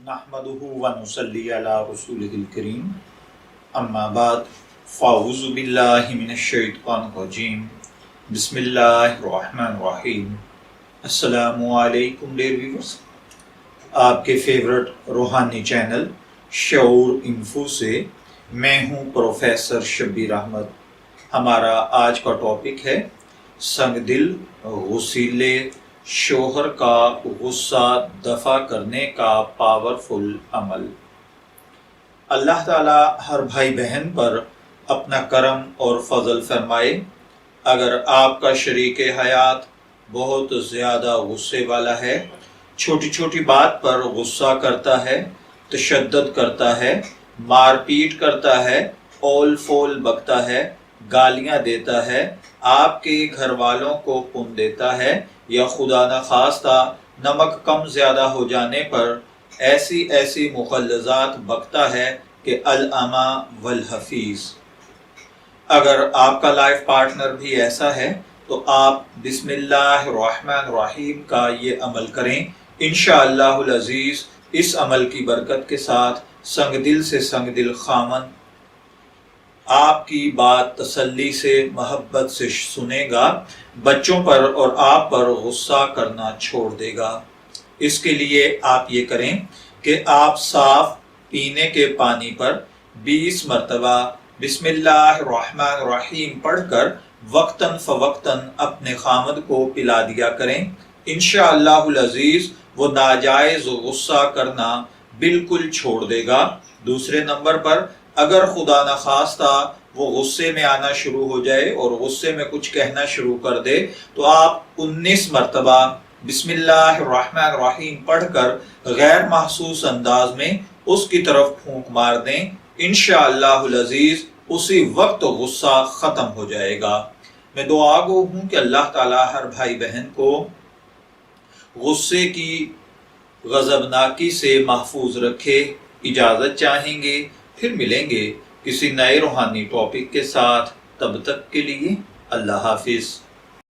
نحمده ونصلي على رسوله الكريم اما بعد فاعوذ باللہ من الشیطان الرجیم بسم اللہ الرحمن الرحیم۔ السلام علیکم ڈیئر ویورز، آپ کے فیورٹ روحانی چینل شعور انفو سے میں ہوں پروفیسر شبیر احمد۔ ہمارا آج کا ٹاپک ہے سنگ دل غصیلے شوہر کا غصہ دفع کرنے کا پاورفل عمل۔ اللہ تعالیٰ ہر بھائی بہن پر اپنا کرم اور فضل فرمائے۔ اگر آپ کا شریک حیات بہت زیادہ غصے والا ہے، چھوٹی چھوٹی بات پر غصہ کرتا ہے، تشدد کرتا ہے، مار پیٹ کرتا ہے، اول فول بکتا ہے، گالیاں دیتا ہے، آپ کے گھر والوں کو پن دیتا ہے، یا خدا نخواستہ نمک کم زیادہ ہو جانے پر ایسی مغلظات بکتا ہے کہ العما والحفیظ۔ اگر آپ کا لائف پارٹنر بھی ایسا ہے تو آپ بسم اللہ الرحمن الرحیم کا یہ عمل کریں۔ انشاءاللہ العزیز اس عمل کی برکت کے ساتھ سنگ دل سے سنگ دل خامن آپ کی بات تسلی سے محبت سے سنے گا، بچوں پر اور آپ پر غصہ کرنا چھوڑ دے گا۔ اس کے لیے آپ یہ کریں کہ آپ صاف پینے کے پانی پر 20 مرتبہ بسم اللہ الرحمن الرحیم پڑھ کر وقتاً فوقتاً اپنے خامد کو پلا دیا کریں۔ انشاءاللہ العزیز وہ ناجائز غصہ کرنا بالکل چھوڑ دے گا۔ دوسرے نمبر پر اگر خدا نخواستہ وہ غصے میں آنا شروع ہو جائے اور غصے میں کچھ کہنا شروع کر دے تو آپ 19 مرتبہ بسم اللہ الرحمن الرحیم پڑھ کر غیر محسوس انداز میں اس کی طرف پھونک مار دیں۔ انشاءاللہ العزیز اسی وقت غصہ ختم ہو جائے گا۔ میں دعا گو ہوں کہ اللہ تعالیٰ ہر بھائی بہن کو غصے کی غضبناکی سے محفوظ رکھے۔ اجازت چاہیں گے، پھر ملیں گے کسی نئے روحانی ٹاپک کے ساتھ۔ تب تک کے لیے اللہ حافظ۔